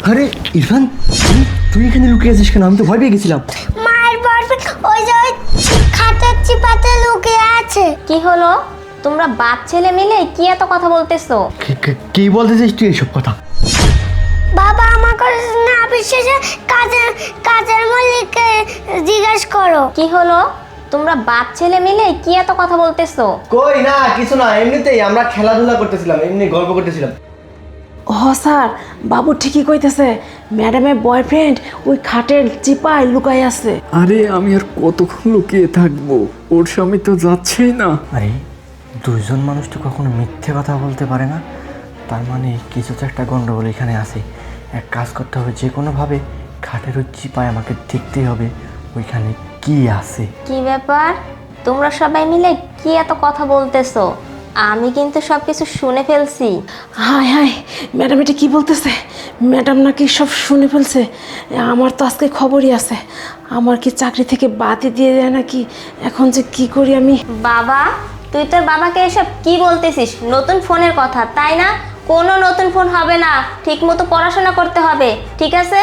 আরে ইরফান, তুই এখানে লুকিয়ে আছিস কেন? আমি তো ভয় পেয়ে গেছিলাম। মায়ের বয়ফ্রেন্ড ওই যে ওই খাটের চিপাতে লুকিয়ে আছে। কি হলো? তোমরা বাপ ছেলে মিলে কি এত কথা বলতেছো? কি বলতেছিস তুই এইসব কথা? বাবা আমাকে না বিশ্বাসে কাজের মালিককে জিজ্ঞেস করো। কি হলো? তোমরা বাপ ছেলে মিলে কি এত কথা বলতেছো? কই না, কিছু না, এমনিতেই আমরা খেলাধুলা করতেছিলাম, এমনি গল্প করতেছিলাম। স্যার, বাবু ঠিকই কইতেছে, ম্যাডামের বয়ফ্রেন্ড ওই খাটের চিপায় লুকাই আছে। আরে আমি আর কতক্ষণ লুকিয়ে থাকবো? ওর স্বামী তো যাচ্ছেই না। আরে দুইজন মানুষ তো কখনো মিথ্যে কথা বলতে পারে না, তার মানে কিছু তো একটা গন্ডগোল এখানে আছে। এক কাজ করতে হবে, যে কোনোভাবে খাটের ওই চিপায় আমাকে দেখতেই হবে ওইখানে কি আছে। কি ব্যাপার? তোমরা সবাই মিলে কি এত কথা বলতেছো? আমি কিন্তু সবকিছু শুনে ফেলছি। হায় হায়, ম্যাডাম এটা কি বলতেছে? ম্যাডাম নাকি সব শুনে ফেলছে। আমার তো আজকে খবরই আছে, আমার কি চাকরি থেকে বাদই দিয়ে দেয় নাকি? এখন যে কি করি আমি? বাবা, তুই তোর বাবাকে এসব কি বলতেছিস? নতুন ফোনের কথা, তাই না? কোনো নতুন ফোন হবে না, ঠিক মতো পড়াশোনা করতে হবে, ঠিক আছে?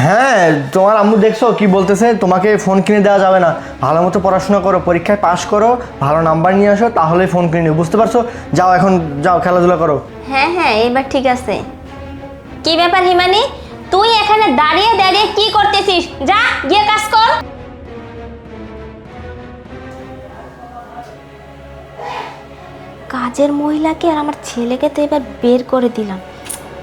হ্যাঁ, তোমার আম্মু দেখছো কি বলতেছে, তোমাকে ফোন কিনে দেওয়া যাবে না, ভালো মতো পড়াশোনা করো, পরীক্ষায় পাশ করো, ভালো নাম্বার নিয়ে আসো, তাহলেই ফোন কিনে নেবে, বুঝতে পারছো? যাও এখন, যাও খেলাধুলা করো। হ্যাঁ হ্যাঁ, এবার ঠিক আছে। কি ব্যাপার হিমানি, তুই এখানে দাঁড়িয়ে দাঁড়িয়ে কি করতেছিস? যা গিয়ে কাজ কর। কাজের মহিলাকে আর আমার ছেলেকে তো এবার বের করে দিলাম,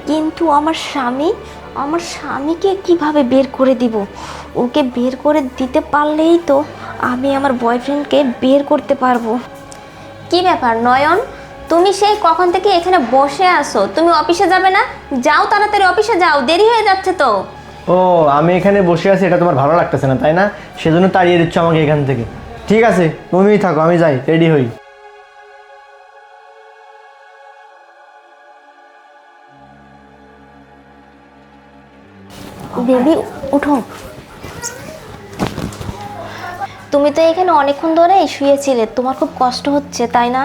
কিন্তু আমার স্বামীকে কিভাবে বের করে দিব? ওকে বের করে দিতে পারলেই তো আমি আমার বয়ফ্রেন্ডকে বের করতে পারবো। কি ব্যাপার নয়ন, তুমি সেই কখন থেকে এখানে বসে আছো? তুমি অফিসে যাবে না? যাও তাড়াতাড়ি অফিসে যাও, দেরি হয়ে যাচ্ছে তো। ও, আমি এখানে বসে আছি, এটা তোমার ভালো লাগতেছে না তাই না? সেজন্য তাড়িয়ে দিচ্ছ আমাকে এখান থেকে। ঠিক আছে, তুমিই থাকো, আমি যাই, রেডি হই। বেবি উঠো। তুমি তো এখানে অনেকক্ষণ ধরে শুয়েছিলে, তোমার খুব কষ্ট হচ্ছে তাই না?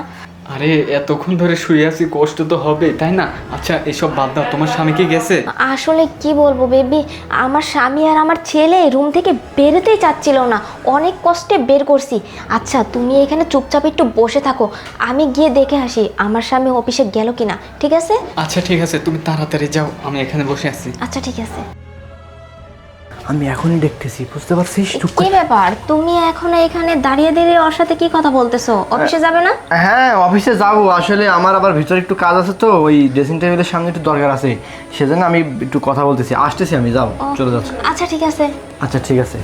আরে এতক্ষণ ধরে শুয়ে আছি, কষ্ট তো হবে তাই না? আচ্ছা এসব বাদ দাও, তোমার স্বামী কি গেছে? আসলে কি বলবো বেবি, আমার স্বামী আর আমার ছেলে রুম থেকে বেরোতেই চাচ্ছিল না, অনেক কষ্টে বের করছি। আচ্ছা তুমি এখানে চুপচাপ একটু বসে থাকো, আমি গিয়ে দেখে আসি আমার স্বামী অফিসে গেল কিনা, ঠিক আছে? আচ্ছা ঠিক আছে, তুমি তাড়াতাড়ি যাও, আমি এখানে বসে আছি। আচ্ছা ঠিক আছে। আমি এখনই দেখতেছি, বুঝতে পারছিস? কি ব্যাপার, তুমি এখন এখানে দাঁড়িয়ে দাঁড়িয়ে ওর সাথে কি কথা বলতেছো? অফিসে যাবে না? হ্যাঁ, অফিসে যাবো, আসলে আমার আবার ভিতরে একটু কাজ আছে, তো ওই ড্রেসিং টেবিলের সামনে একটু দরকার আছে, সেজন্য আমি একটু কথা বলতেছি, আসতেছি আমি, যাও, চলে যাচ্ছি। আচ্ছা ঠিক আছে। আচ্ছা ঠিক আছে।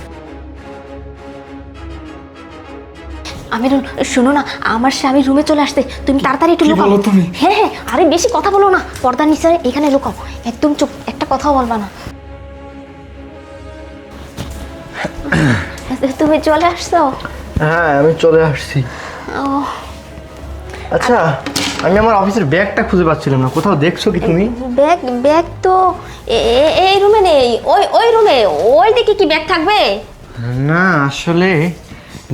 আমিরুল শোনো না, আমার স্বামী রুমে চলে আসতে, তুমি তাড়াতাড়ি একটু কি লুকাও। বলো তুমি? হ্যাঁ হ্যাঁ, আরে বেশি কথা বলো না, পর্দার নিচে এখানে লুকাও, একদম চুপ, একটা কথাও বলবা না। তুমি চলে আসছো? হ্যাঁ, আমি চলে আসছি। ও আচ্ছা, আমি আমার অফিসের ব্যাগটা খুঁজে পাচ্ছিলাম না, কোথাও দেখছো কি তুমি? ব্যাগ ব্যাগ তো এই রুমে নেই, ওই রুমে, ওই দিকে কি ব্যাগ থাকবে? না, আসলে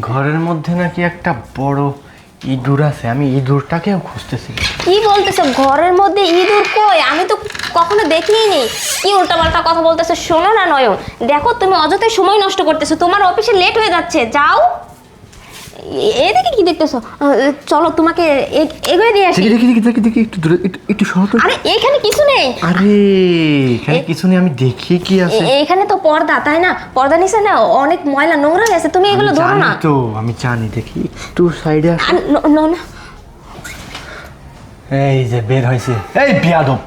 ঘরের মধ্যে নাকি একটা বড় ইঁদুর আছে, আমি ইঁদুরটাকেও খুঁজতেছি। কি বলতেছো? ঘরের মধ্যে ইঁদুর কই? আমি তো কখনো দেখিনি। কি উল্টাপাল্টা কথা বলতেছো? শোনো না নয়ন, দেখো তুমি অযথাই সময় নষ্ট করতেছো, তোমার অফিসে লেট হয়ে যাচ্ছে, যাও। এদিকে কি দেখতেছো? চলো তোমাকে এগিয়ে দিয়ে আসি। দেখি দেখি দেখি দেখি, একটু দূরে, একটু সরো তো। আরে এখানে কিছু নেই। আরে এখানে কিছু নেই, আমি দেখি কি আছে। এখানে তো পর্দা, তাই না? পর্দা নিচে না অনেক ময়লা নোংরা হয়ে আছে, তুমি এগুলো ধরো না। তো আমি জানি, দেখি একটু সাইডে আসো। না এই যে বের হয়েছে, এই বিয়াদব,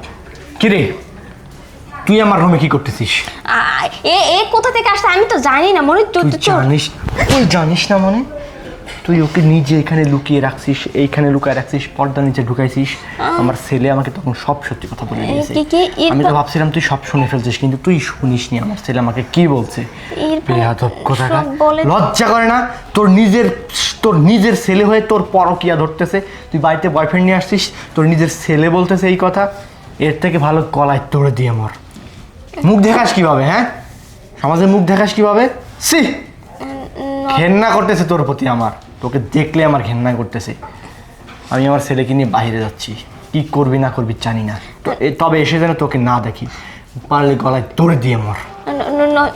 কি রে তুই আমার রুমে কি করতেছিস? এ কোথা থেকে আসছে আমি তো জানি না মনে। তুই জানিস না মানে? তুই ওকে নিজে এখানে লুকিয়ে রাখছিস, এইখানে লুকিয়ে রাখছিস, পর্দা নিচে ঢুকাইছিস। আমার ছেলে আমাকে তখন সব সত্যি কথা বলে দিয়েছে। আমি তো ভাবছিলাম তুই সব শুনে ফেলছিস, কিন্তু তুই শুনিসনি আমার ছেলে আমাকে কি বলছে। বেয়াদব কোথাকার, লজ্জা করে না? তোর নিজের ছেলে হয়ে তোর পরকিয়া ধরতেছে, তুই বাড়িতে বয়ফ্রেন্ড নিয়ে আসছিস, তোর নিজের ছেলে বলতেছে এই কথা। এর থেকে ভালো গলায় তোড়ে দিয়ে মর। মুখ দেখাস কিভাবে? হ্যাঁ, সমাজে মুখ দেখাস কিভাবে? সি, ঘেন্না করতেছে তোর প্রতি আমার, তোকে দেখলে আমার ঘেন্না করতেছে। আমি আমার ছেলেকে নিয়ে বাইরে যাচ্ছি, কি করবি না করবি জানি না, তবে এসে যেন তোকে না দেখি। পারলে গলায় দড়ি দিয়ে মর। ন- ন- ন-